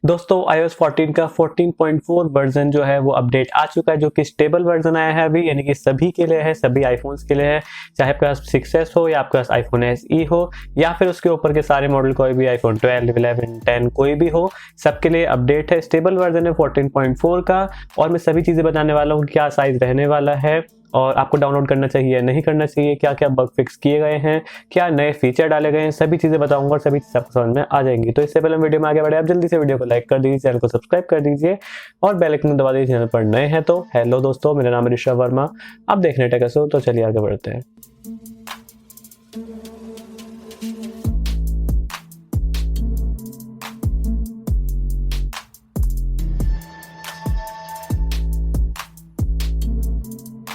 दोस्तों iOS 14 का 14.4 version जो है वो अपडेट आ चुका है, जो कि स्टेबल वर्जन आया है अभी, यानी कि सभी के लिए है, सभी आईफोन्स के लिए है, चाहे आपके पास 6s हो या आपके पास आईफोन SE हो या फिर उसके ऊपर के सारे मॉडल, कोई भी आईफोन 12, 11, 10 कोई भी हो, सबके लिए अपडेट है। स्टेबल वर्जन है 14.4 का, और मैं सभी चीज़ें बताने वाला हूँ, क्या साइज रहने वाला है और आपको डाउनलोड करना चाहिए या नहीं करना चाहिए, क्या क्या बग फिक्स किए गए हैं, क्या नए फीचर डाले गए हैं, सभी चीज़ें बताऊंगा और सभी चीज़ आपको समझ में आ जाएंगी। तो इससे पहले हम वीडियो में आगे बढ़े, आप जल्दी से वीडियो को लाइक कर दीजिए, चैनल को सब्सक्राइब कर दीजिए और बेल आइकन दबा दीजिए चैनल पर नए हैं तो। हेलो दोस्तों, मेरा नाम है ऋषभ वर्मा, आप देख रहे हैं टेक असो, तो चलिए आगे बढ़ते हैं।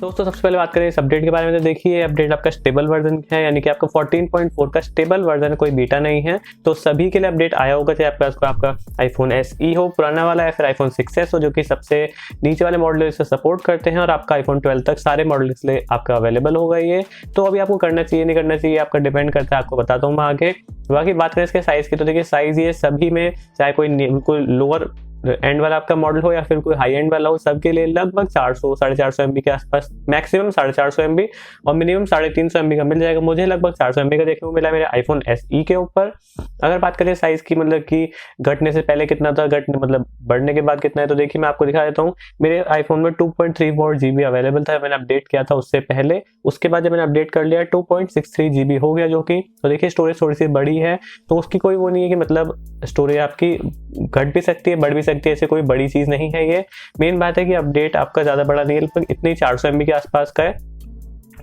दोस्तों सबसे पहले बात करें इस अपडेट के बारे में, तो देखिए अपडेट आपका स्टेबल वर्जन है, यानी कि आपका 14.4 का स्टेबल वर्जन है, कोई बीटा नहीं है। तो सभी के लिए अपडेट आया होगा, चाहे आपका आईफोन SE हो पुराना वाला, या फिर आईफोन 6s हो जो कि सबसे नीचे वाले मॉडल इसे सपोर्ट करते हैं, और आपका आईफोन 12 तक सारे मॉडल इसलिए आपका अवेलेबल होगा ये। तो अभी आपको करना चाहिए नहीं करना चाहिए, आपका डिपेंड करता है, आपको बताता हूँ मैं आगे। बाकी बात करें इसके साइज की, तो देखिए साइज ये सभी में, चाहे कोई लोअर एंड वाला आपका मॉडल हो या फिर कोई हाई एंड वाला हो, सबके लिए लगभग 400 450 MB के आसपास, मैक्सिमम 450 MB और मिनिमम 350 MB का मिल जाएगा। मुझे लगभग 400 MB का देखने को मिला मेरे आईफोन SE के ऊपर। अगर बात करें साइज की, मतलब कि घटने से पहले कितना था, मतलब बढ़ने के बाद कितना है, तो देखिए मैं आपको दिखा देता हूँ। मेरे आईफोन में 2.34 GB अवेलेबल था, मैंने अपडेट किया था उससे पहले। उसके बाद जब मैंने अपडेट कर लिया 2.63 GB हो गया, जो कि तो देखिए स्टोरेज थोड़ी सी बड़ी है, तो उसकी कोई वो नहीं है कि मतलब स्टोरेज आपकी घट भी सकती है बढ़ भी सकती है, ऐसे कोई बड़ी चीज नहीं है ये। मेन बात है कि अपडेट आपका ज्यादा बड़ा नहीं है, लगभग इतनी 400 MB के आसपास का है,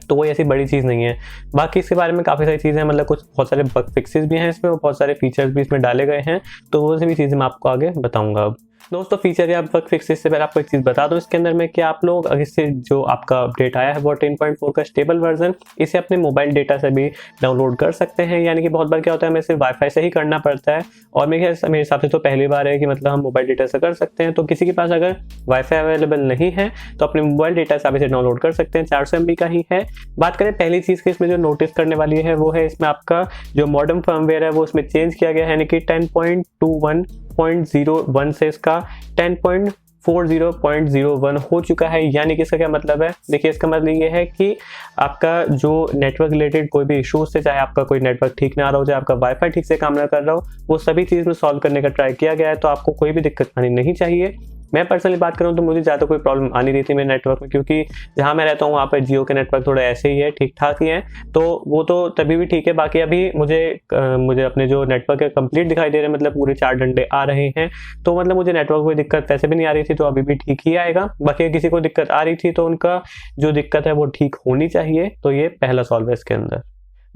तो कोई ऐसी बड़ी चीज़ नहीं है। बाकी इसके बारे में काफ़ी सारी चीज़ें, मतलब कुछ बहुत सारे बग फिक्सेस भी हैं इसमें और बहुत सारे फीचर्स भी इसमें डाले गए हैं, तो वो सभी चीज़ें मैं आपको आगे बताऊंगा। अब दोस्तों फीचर या बग फिक्सेस से पहले आपको एक चीज़ बता दूं इसके अंदर में, कि आप लोग अगर इससे जो आपका अपडेट आया है 14.4 का स्टेबल वर्जन, इसे अपने मोबाइल डेटा से भी डाउनलोड कर सकते हैं। यानी कि बहुत बार क्या होता है, हमें सिर्फ वाईफाई से ही करना पड़ता है, और मेरे हिसाब से तो पहली बार है कि मतलब हम मोबाइल डेटा से कर सकते हैं। तो किसी के पास अगर वाईफाई अवेलेबल नहीं है तो अपने मोबाइल डेटा से आप इसे डाउनलोड कर सकते हैं, 400 MB का ही है। बात करें पहली चीज़ की, इसमें जो नोटिस करने वाली है वो है इसमें आपका जो मॉडर्न फर्मवेयर है वो इसमें चेंज किया गया है, यानी कि 10.21.01 से इसका 10.40.01 हो चुका है। यानी कि इसका क्या मतलब है, देखिए इसका मतलब ये है कि आपका जो नेटवर्क रिलेटेड कोई भी इशू से, चाहे आपका कोई नेटवर्क ठीक ना आ रहा हो, चाहे आपका वाईफाई ठीक से काम ना कर रहा हो, वो सभी चीज़ में सॉल्व करने का ट्राई किया गया है, तो आपको कोई भी दिक्कत आनी नहीं चाहिए। मैं पर्सनली बात करूं तो मुझे ज़्यादा कोई प्रॉब्लम आ नहीं रही थी मेरे नेटवर्क में, क्योंकि जहां मैं रहता हूं वहां पर जियो के नेटवर्क थोड़े ऐसे ही है, ठीक ठाक ही है, तो वो तो तभी भी ठीक है। बाकी अभी मुझे अपने जो नेटवर्क है कंप्लीट दिखाई दे रहे हैं, मतलब पूरे 4 डंडे आ रहे हैं, तो मतलब मुझे नेटवर्क में दिक्कत वैसे भी नहीं आ रही थी, तो अभी भी ठीक ही आएगा। बाकी किसी को दिक्कत आ रही थी तो उनका जो दिक्कत है वो ठीक होनी चाहिए, तो ये पहला सॉल्व है इसके अंदर।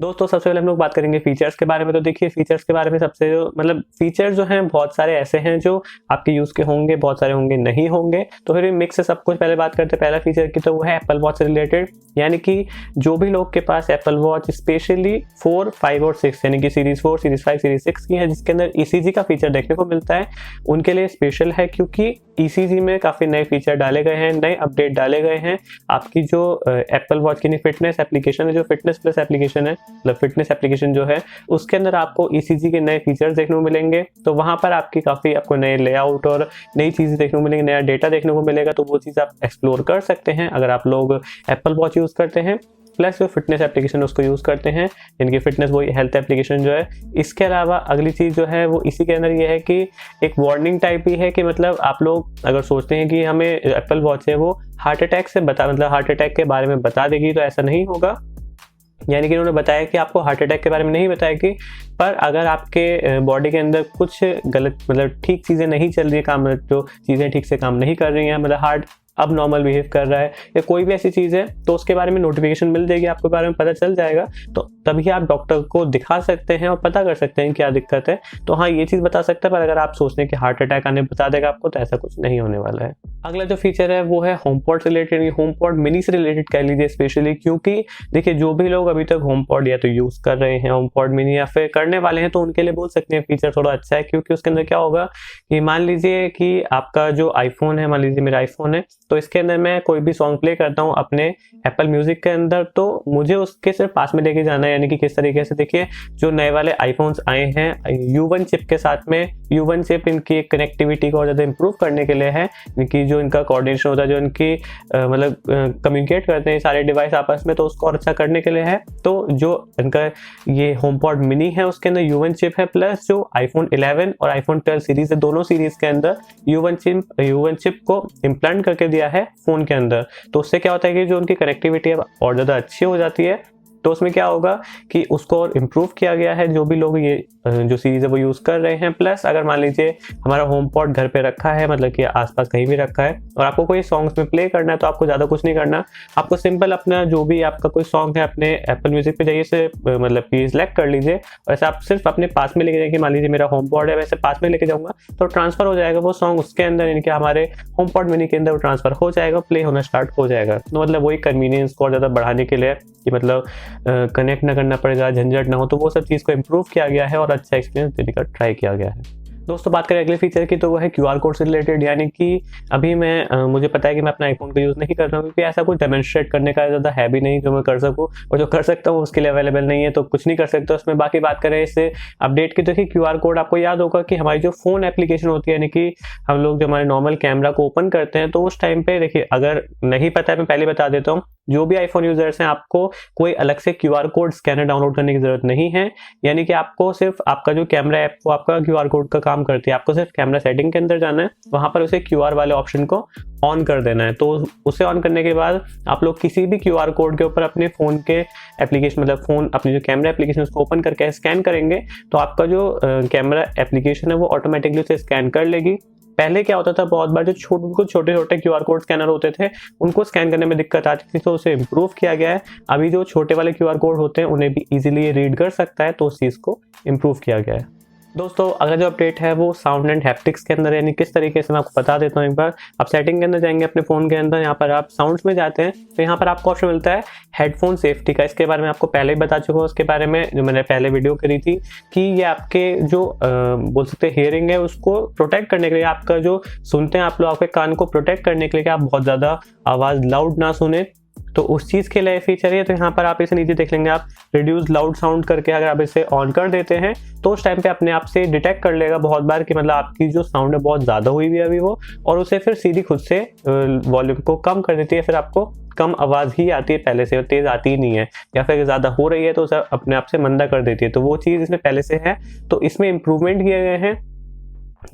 दोस्तों सबसे पहले हम लोग बात करेंगे फीचर्स के बारे में। तो देखिए फीचर्स के बारे में सबसे मतलब फीचर्स जो हैं बहुत सारे ऐसे हैं जो आपके यूज के होंगे, बहुत सारे होंगे नहीं होंगे, तो फिर मिक्स से सब कुछ। पहले बात करते हैं पहला फीचर की, तो वो है एप्पल वॉच से रिलेटेड। यानी कि जो भी लोग के पास एप्पल वॉच स्पेशली 4, 5 और 6, यानी कि सीरीज 4, सीरीज 5, सीरीज 6 की है, जिसके अंदर ECG का फीचर देखने को मिलता है, उनके लिए स्पेशल है, क्योंकि ECG में काफी नए फीचर डाले गए हैं, नए अपडेट डाले गए हैं। आपकी जो एप्पल वॉच की फिटनेस एप्लीकेशन है, जो फिटनेस प्लस एप्लीकेशन है, मतलब फिटनेस एप्लीकेशन जो है, उसके अंदर आपको ECG के नए फीचर्स देखने को मिलेंगे। तो वहां पर आपको नए लेआउट और नई चीजें देखने को मिलेंगी, नया डेटा देखने को मिलेगा, तो वो चीज आप एक्सप्लोर कर सकते हैं अगर आप लोग एप्पल वॉच यूज करते हैं, प्लस जो फिटनेस एप्लीकेशन उसको यूज करते हैं, इनकी फिटनेस वही हेल्थ एप्लीकेशन जो है। इसके अलावा अगली चीज जो है वो इसी के अंदर ये है कि एक वार्निंग टाइप ही है, कि मतलब आप लोग अगर सोचते हैं कि हमें एप्पल वॉच है वो हार्ट अटैक के बारे में बता देगी, तो ऐसा नहीं होगा। यानी कि उन्होंने बताया कि आपको हार्ट अटैक के बारे में नहीं बताया कि, पर अगर आपके बॉडी के अंदर कुछ गलत, मतलब ठीक चीज़ें नहीं चल रही है, काम जो चीज़ें ठीक से काम नहीं कर रही हैं, मतलब हार्ट अब नॉर्मल बिहेव कर रहा है या कोई भी ऐसी चीज़ है, तो उसके बारे में नोटिफिकेशन मिल जाएगी, आपके बारे में पता चल जाएगा, तो तभी आप डॉक्टर को दिखा सकते हैं और पता कर सकते हैं क्या दिक्कत है। तो हाँ, ये चीज़ बता सकता है, पर अगर आप सोचते हैं कि हार्ट अटैक आने बता देगा आपको, तो ऐसा कुछ नहीं होने वाला है। अगला जो फीचर है वो है होमपॉड से रिलेटेड, होमपॉड मिनी से रिलेटेड कह लीजिए स्पेशली, क्योंकि देखिए जो भी लोग अभी तक होमपॉड या तो यूज़ कर रहे हैं, होमपॉड मिनी या फिर करने वाले हैं, तो उनके लिए बोल सकते हैं फीचर थोड़ा अच्छा है। क्योंकि उसके अंदर क्या होगा कि मान लीजिए कि आपका जो आईफोन है, मान लीजिए मेरा आईफोन है, तो इसके अंदर मैं कोई भी सॉन्ग प्ले करता हूँ अपने एप्पल म्यूजिक के अंदर, तो मुझे उसके सिर्फ पास में लेके जाना है। यानी कि किस तरीके से, देखिए जो नए वाले आईफोन्स आए हैं U1 चिप के साथ में, U1 चिप इनकी कनेक्टिविटी को और ज़्यादा इंप्रूव करने के लिए है, इनकी जो इनका कोऑर्डिनेशन होता है, जो इनकी मतलब कम्युनिकेट करते हैं सारे डिवाइस आपस में, तो उसको और अच्छा करने के लिए है। तो जो इनका ये होमपॉड मिनी है उसके अंदर U1 चिप है, प्लस जो आईफोन 11 और आईफोन 12 सीरीज है, दोनों सीरीज के अंदर U1 चिप को इम्प्लांट करके दिया है फ़ोन के अंदर। तो उससे क्या होता है कि जो उनकी कनेक्टिविटी है और ज़्यादा अच्छी हो जाती है। तो उसमें क्या होगा कि उसको और इम्प्रूव किया गया है, जो भी लोग ये जो सीरीज़ है वो यूज़ कर रहे हैं। प्लस अगर मान लीजिए हमारा होम पॉड घर पे रखा है, मतलब कि आसपास कहीं भी रखा है, और आपको कोई सॉन्ग्स में प्ले करना है, तो आपको ज़्यादा कुछ नहीं करना, आपको सिंपल अपना जो भी आपका कोई सॉन्ग है अपने एप्पल म्यूजिक पे जाइए से मतलब कि सिलेक्ट कर लीजिए, और ऐसे आप सिर्फ अपने पास में लेके जाएंगे। मान लीजिए मेरा होम पॉड है, वैसे पास में लेके जाऊँगा तो ट्रांसफर हो जाएगा वो सॉन्ग उसके अंदर, यानी कि हमारे होम पॉड मिनी के अंदर वो ट्रांसफर हो जाएगा, प्ले होना स्टार्ट हो जाएगा। तो मतलब वही कन्वीनियंस को और ज़्यादा बढ़ाने के लिए कि मतलब कनेक्ट ना करना पड़ेगा, झंझट ना हो, तो वो सब चीज़ को इम्प्रूव किया गया है और अच्छा एक्सपीरियंस देने का ट्राई किया गया है। दोस्तों बात करें अगले फीचर की, तो वो है QR कोड से रिलेटेड। यानी कि अभी मैं मुझे पता है कि मैं अपना आईफोन का यूज़ नहीं कर रहा हूँ, क्योंकि ऐसा कुछ डेमोन्स्ट्रेट करने का ज़्यादा है भी नहीं जो मैं कर सकूँ, और जो कर सकता हूँ उसके लिए अवेलेबल नहीं है, तो कुछ नहीं कर सकता उसमें। बाकी बात करें इससे अपडेट की, देखिए QR कोड आपको याद होगा कि हमारी जो फ़ोन एप्लीकेशन होती है, यानी कि हम लोग जो हमारे नॉर्मल कैमरा को ओपन करते हैं, तो उस टाइम पे देखिए, अगर नहीं पता है मैं पहले बता देता हूँ, जो भी आईफोन यूजर्स हैं आपको कोई अलग से QR कोड स्कैनर डाउनलोड करने की जरूरत नहीं है। यानी कि आपको सिर्फ आपका जो कैमरा ऐप वो आपका QR कोड का काम करती है, आपको सिर्फ कैमरा सेटिंग के अंदर जाना है, वहां पर उसे QR वाले ऑप्शन को ऑन कर देना है। तो उसे ऑन करने के बाद आप लोग किसी भी QR कोड के ऊपर अपने फ़ोन के एप्लीकेशन, मतलब फ़ोन अपनी जो कैमरा एप्लीकेशन उसको ओपन करके स्कैन करेंगे, तो आपका जो कैमरा एप्लीकेशन है वो ऑटोमेटिकली उसे स्कैन कर लेगी। पहले क्या होता था, बहुत बार जो छोटे छोटे QR कोड स्कैनर होते थे उनको स्कैन करने में दिक्कत आती थी, तो उसे इम्प्रूव किया गया है। अभी जो छोटे वाले QR कोड होते हैं उन्हें भी इजीली रीड कर सकता है, तो उस चीज़ को इम्प्रूव किया गया है। दोस्तों अगला जो अपडेट है वो साउंड एंड हैप्टिक्स के अंदर, यानी किस तरीके से मैं आपको बता देता हूँ एक बार। आप सेटिंग के अंदर जाएंगे अपने फ़ोन के अंदर, यहाँ पर आप साउंड्स में जाते हैं, तो यहाँ पर आपको ऑप्शन मिलता है हेडफोन सेफ्टी का। इसके बारे में आपको पहले ही बता चुका हूँ, उसके बारे में जो मैंने पहले वीडियो करी थी, कि ये आपके जो बोल सकते हैं हियरिंग है उसको प्रोटेक्ट करने के लिए, आपका जो सुनते हैं आप लोग, आपके कान को प्रोटेक्ट करने के लिए कि आप बहुत ज़्यादा आवाज़ लाउड ना सुने, तो उस चीज़ के लिए फीचर है। तो यहाँ पर आप इसे नीचे देख लेंगे, आप रिड्यूस लाउड साउंड करके अगर आप इसे ऑन कर देते हैं तो उस टाइम पे अपने आप से डिटेक्ट कर लेगा बहुत बार कि मतलब आपकी जो साउंड है बहुत ज़्यादा हुई हुई है अभी वो, और उसे फिर सीधी खुद से वॉल्यूम को कम कर देती है, फिर आपको कम आवाज़ ही आती है, पहले से तेज़ आती ही नहीं है, या फिर ज़्यादा हो रही है तो उसे अपने आप से मंदा कर देती है। तो वो चीज़ इसमें पहले से है, तो इसमें इम्प्रूवमेंट किए गए हैं।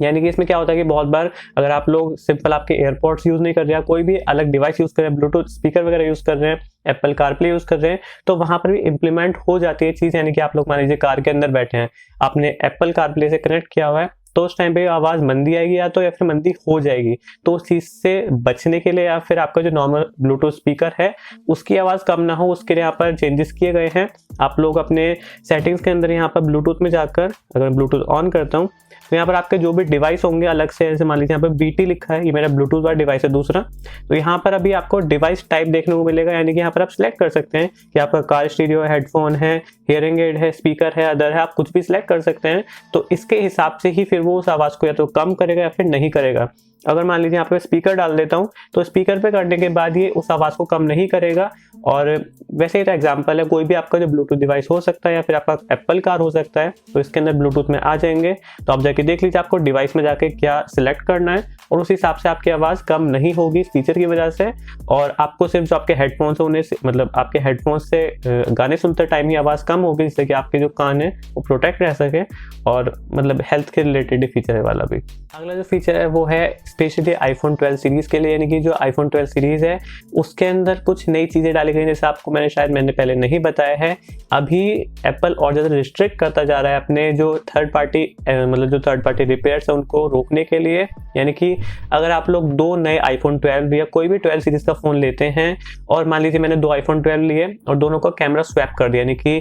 यानी कि इसमें क्या होता है कि बहुत बार अगर आप लोग सिंपल आपके एयरपॉड्स यूज़ नहीं कर रहे हैं, कोई भी अलग डिवाइस यूज़ कर रहे हैं, ब्लूटूथ स्पीकर वगैरह यूज़ कर रहे हैं, एप्पल कारप्ले यूज़ कर रहे हैं, तो वहाँ पर भी इम्प्लीमेंट हो जाती है चीज़। यानी कि आप लोग मान लीजिए कार के अंदर बैठे हैं, आपने एप्पल कारप्ले से कनेक्ट किया हुआ है, तो उस टाइम पे आवाज़ मंदी आएगी या तो या फिर मंदी हो जाएगी। तो उस चीज़ से बचने के लिए, या फिर आपका जो नॉर्मल ब्लूटूथ स्पीकर है उसकी आवाज़ कम ना हो, उसके लिए यहाँ पर चेंजेस किए गए हैं। आप लोग अपने सेटिंग्स के अंदर यहाँ पर ब्लूटूथ में जाकर अगर ब्लूटूथ ऑन करता हूँ, तो यहाँ पर आपके जो भी डिवाइस होंगे अलग से, जैसे मान लीजिए यहाँ पर BT लिखा है, ये मेरा ब्लूटूथ वाला डिवाइस है दूसरा, तो यहाँ पर अभी आपको डिवाइस टाइप देखने को मिलेगा। यानी कि यहाँ पर आप सिलेक्ट कर सकते हैं कि आपका कार स्टीरियो है, हेडफोन है, हियरिंग एड है, स्पीकर है, अदर है, आप कुछ भी सिलेक्ट कर सकते हैं। तो इसके हिसाब से ही फिर वो उस आवाज़ को या तो कम करेगा या फिर नहीं करेगा। अगर मान लीजिए यहाँ पे स्पीकर डाल देता हूँ, तो स्पीकर पे करने के बाद ये उस आवाज़ को कम नहीं करेगा। और वैसे ही तो एग्जांपल है, कोई भी आपका जो ब्लूटूथ डिवाइस हो सकता है या फिर आपका एप्पल कार हो सकता है, तो इसके अंदर ब्लूटूथ में आ जाएंगे, तो आप जाके देख लीजिए आपको डिवाइस में जाके क्या सिलेक्ट करना है, और उस हिसाब से आपकी आवाज़ कम नहीं होगी इस फीचर की वजह से। और आपको सिर्फ जो आपके हेडफोन्स है उन्हें मतलब आपके हेडफोन्स से गाने सुनते टाइम ही आवाज़ कम होगी, जिससे कि आपके जो कान है वो प्रोटेक्ट रह सके, और मतलब हेल्थ के रिलेटेड फीचर है वाला भी। अगला जो फीचर है वो है स्पेशली आईफोन 12 सीरीज़ के लिए। यानी कि जो आईफोन 12 सीरीज़ है उसके अंदर कुछ नई चीज़ें डाली गई, जैसे आपको मैंने पहले नहीं बताया है। अभी एप्पल और ज़्यादा रिस्ट्रिक्ट करता जा रहा है अपने जो थर्ड पार्टी रिपेयर्स है उनको रोकने के लिए। यानी कि अगर आप लोग 2 नए आईफोन 12 या कोई भी 12 सीरीज़ का फ़ोन लेते हैं, और मान लीजिए मैंने 2 आईफोन 12 लिए और दोनों का कैमरा स्वैप कर दिया, यानी कि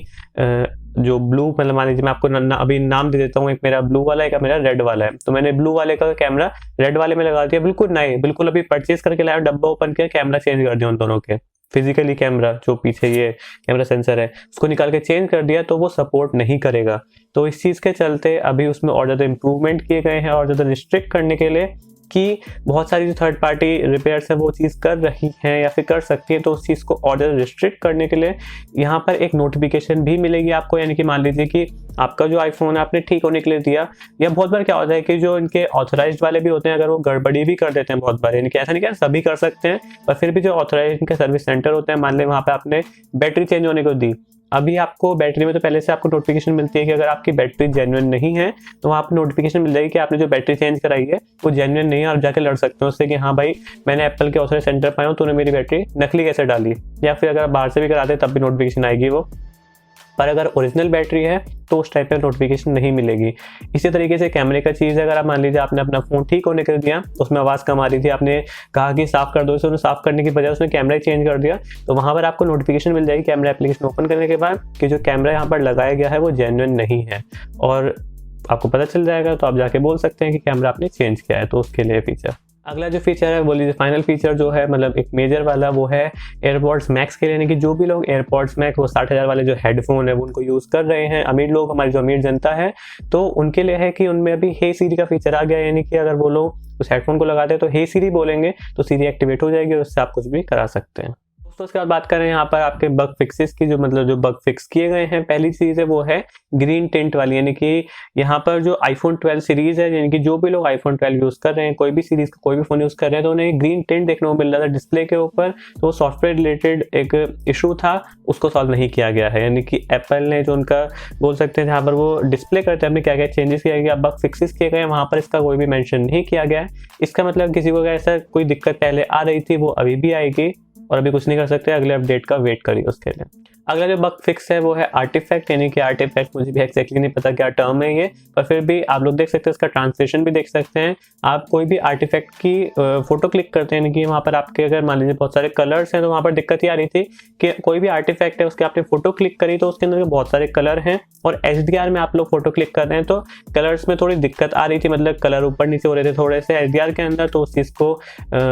जो ब्लू, मतलब मान लीजिए मैं आपको अभी नाम दे देता हूँ, एक मेरा ब्लू वाला है, एक मेरा रेड वाला है, तो मैंने ब्लू वाले का कैमरा रेड वाले में लगा दिया, बिल्कुल नए, बिल्कुल अभी परचेज करके लाया, डब्बा ओपन किया, कैमरा चेंज कर दिया उन दोनों के, फिजिकली कैमरा जो पीछे ये कैमरा सेंसर है उसको निकाल के चेंज कर दिया, तो वो सपोर्ट नहीं करेगा। तो इस चीज़ के चलते अभी उसमें और ज़्यादा इंप्रूवमेंट किए गए हैं, और ज़्यादा रिस्ट्रिक्ट करने के लिए कि बहुत सारी जो थर्ड पार्टी रिपेयर्स है वो चीज़ कर रही हैं या फिर कर सकती है, तो उस चीज़ को ऑर्डर रिस्ट्रिक्ट करने के लिए यहाँ पर एक नोटिफिकेशन भी मिलेगी आपको। यानी कि मान लीजिए कि आपका जो आईफोन है आपने ठीक होने के लिए दिया, या बहुत बार क्या होता है कि जो इनके ऑथराइज्ड वाले भी होते हैं अगर वो गड़बड़ी भी कर देते हैं बहुत बार, यानी कि ऐसा नहीं कि सभी कर सकते हैं, पर फिर भी जो ऑथराइज्ड इनके सर्विस सेंटर होते हैं, मान लें वहाँ पे आपने बैटरी चेंज होने को दी, अभी आपको बैटरी में तो पहले से आपको नोटिफिकेशन मिलती है कि अगर आपकी बैटरी जेन्युइन नहीं है तो वहाँ पर नोटिफिकेशन मिल जाएगी कि आपने जो बैटरी चेंज कराई है वो जेन्युइन नहीं है, और जाके लड़ सकते हो उससे कि हाँ भाई मैंने एप्पल के ऑथराइज्ड सेंटर पाया हूँ, तूने मेरी बैटरी नकली कैसे डाली। या फिर अगर आप बाहर से भी कराते तब भी नोटिफिकेशन आएगी वो, पर अगर ओरिजिनल बैटरी है तो उस टाइप में नोटिफिकेशन नहीं मिलेगी। इसी तरीके से कैमरे का चीज़ है, अगर आप मान लीजिए आपने अपना फ़ोन ठीक होने कर दिया, उसमें आवाज़ कम आ रही थी, आपने कहा कि साफ़ कर दो इसे, साफ़ करने की बजाय उसने कैमरा चेंज कर दिया, तो वहाँ पर आपको नोटिफिकेशन मिल जाएगी कैमरा एप्लीकेशन ओपन करने के बाद कि जो कैमरा यहाँ पर लगाया गया है वो जेन्युइन नहीं है, और आपको पता चल जाएगा तो आप जाके बोल सकते हैं कि कैमरा आपने चेंज किया है। तो उसके लिए फीचर, अगला जो फीचर है बोल लीजिए फाइनल फीचर जो है, मतलब एक मेजर वाला, वो है एयरपॉड्स मैक्स के लिए। यानी कि जो भी लोग एयरपॉड्स मैक्स वो 60,000 वाले जो हेडफोन है वो उनको यूज़ कर रहे हैं, अमीर लोग, हमारी जो अमीर जनता है, तो उनके लिए है कि उनमें अभी हे सीरी का फीचर आ गया। यानी कि अगर वो लोग उस हेडफोन को लगाते हैं तो हे सीरी बोलेंगे तो सीरी एक्टिवेट हो जाएगी और उससे आप कुछ भी करा सकते हैं। तो उसके बाद बात करें यहाँ पर आपके बग फिक्सेस की, जो मतलब जो बग फिक्स किए गए हैं, पहली चीज़ है वो है ग्रीन टिंट वाली। यानी कि यहाँ पर जो आईफोन 12 सीरीज़ है, यानी कि जो भी लोग आईफोन 12 यूज़ कर रहे हैं, कोई भी सीरीज़ का कोई भी फ़ोन यूज़ कर रहे हैं, तो उन्हें ग्रीन टिंट देखने को मिल रहा था डिस्प्ले के ऊपर। तो सॉफ्टवेयर रिलेटेड एक इशू था, उसको सॉल्व नहीं किया गया है। यानी कि एप्पल ने जो उनका बोल सकते हैं जहाँ पर वो डिस्प्ले करते हैं, हमने क्या क्या चेंजेस किया गया, बग फिक्सेस किए गए, वहाँ पर इसका कोई भी मेंशन नहीं किया गया है। इसका मतलब किसी को अगर ऐसा कोई दिक्कत पहले आ रही थी वो अभी भी आएगी, और अभी कुछ नहीं कर सकते, अगले अपडेट का वेट करिए उसके लिए। अगला जो बग फिक्स है वो है आर्टिफैक्ट। यानी कि आर्टिफैक्ट मुझे भी एक्जैक्टली नहीं पता क्या टर्म है ये, पर फिर भी आप लोग देख सकते हैं, इसका ट्रांसलेशन भी देख सकते हैं। आप कोई भी आर्टिफैक्ट की फोटो क्लिक करते हैं, यानी कि वहाँ पर आपके अगर मान लीजिए बहुत सारे कलर्स हैं, तो वहाँ पर दिक्कत ये आ रही थी कि कोई भी आर्टिफैक्ट है उसके आपने फोटो क्लिक करी तो उसके अंदर बहुत सारे कलर हैं, और HDR में आप लोग फोटो क्लिक कर रहे हैं तो कलर्स में थोड़ी दिक्कत आ रही थी, मतलब कलर ऊपर नीचे हो रहे थे थोड़े से HDR के अंदर। तो उस चीज़ को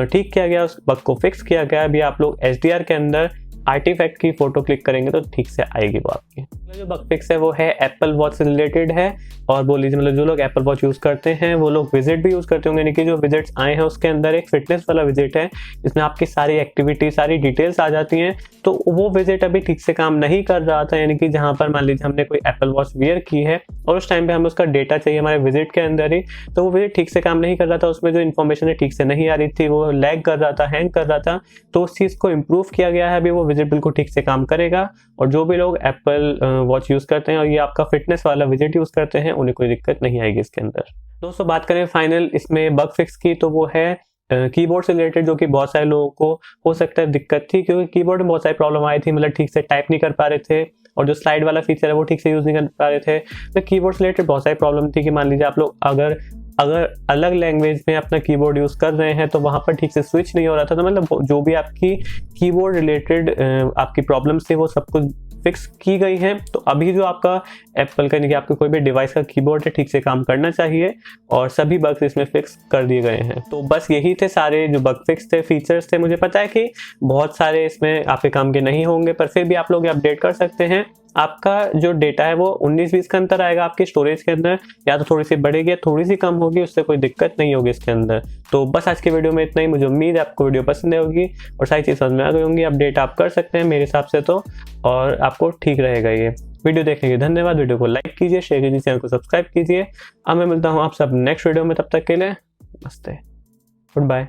ठीक किया गया, उस बग को फिक्स किया गया। अभी आप लोग HDR के अंदर आर्टिफैक्ट की फोटो क्लिक करेंगे तो ठीक से आएगी वो आपकी। जो बग फिक्स है वो है एप्पल वॉच से रिलेटेड है, और बोल लीजिए मतलब जो लोग एप्पल वॉच यूज़ करते हैं वो लोग विजिट भी यूज़ करते होंगे। यानी कि जो विजिट्स आए हैं उसके अंदर एक फिटनेस वाला विजिट है, जिसमें आपकी सारी एक्टिविटी सारी डिटेल्स आ जाती हैं। तो वो विजिट अभी ठीक से काम नहीं कर रहा था। यानी कि जहाँ पर मान लीजिए हमने कोई एप्पल वॉच वेयर की है और उस टाइम पे हमें उसका डेटा चाहिए हमारे विजिट के अंदर ही, तो वो विजिट ठीक से काम नहीं कर रहा था, उसमें जो इन्फॉर्मेशन है ठीक से नहीं आ रही थी, वो लैग कर रहा था, हैंग कर रहा था। तो उस चीज़ को इम्प्रूव किया गया है, अभी वो विजिट बिल्कुल ठीक से काम करेगा, और जो भी लोग एप्पल वॉच यूज़ करते हैं और ये आपका फिटनेस वाला विजिट यूज़ करते हैं उन्हें कोई दिक्कत नहीं आएगी इसके अंदर। दोस्तों बात करें फाइनल इसमें बग फिक्स की, तो वो है कीबोर्ड से रिलेटेड, जो कि बहुत सारे लोगों को हो सकता है दिक्कत थी, क्योंकि कीबोर्ड में बहुत सारी प्रॉब्लम आई थी, मतलब ठीक से टाइप नहीं कर पा रहे थे, और जो स्लाइड वाला फीचर है वो ठीक से यूज़ नहीं कर पा रहे थे। तो कीबोर्ड से रिलेटेड बहुत सारी प्रॉब्लम थी कि मान लीजिए आप लोग अगर अलग लैंग्वेज में अपना कीबोर्ड यूज़ कर रहे हैं तो वहाँ पर ठीक से स्विच नहीं हो रहा था। तो मतलब जो भी आपकी कीबोर्ड रिलेटेड आपकी प्रॉब्लम्स थी वो सब कुछ फिक्स की गई हैं। तो अभी जो आपका एप्पल का, यानी कि आपके कोई भी डिवाइस का कीबोर्ड है, ठीक से काम करना चाहिए, और सभी बग्स इसमें फिक्स कर दिए गए हैं। तो बस यही थे सारे जो बग फिक्स थे, फीचर्स थे। मुझे पता है कि बहुत सारे इसमें आपके काम के नहीं होंगे, पर फिर भी आप लोग अपडेट कर सकते हैं। आपका जो डेटा है वो 19-20 का अंतर आएगा आपकी स्टोरेज के अंदर, या तो थोड़ी सी बढ़ेगी या थोड़ी सी कम होगी, उससे कोई दिक्कत नहीं होगी इसके अंदर। तो बस आज की वीडियो में इतना ही। मुझे उम्मीद है आपको वीडियो पसंद होगी और सारी चीज़ समझ में आ गई होंगी। अपडेट आप कर सकते हैं मेरे हिसाब से तो, और आपको ठीक रहेगा ये। वीडियो देखने के धन्यवाद। वीडियो को लाइक कीजिए, शेयर कीजिए, चैनल को सब्सक्राइब कीजिए। अब मैं मिलता हूँ आप सब नेक्स्ट वीडियो में, तब तक के लिए नमस्ते, गुड बाय।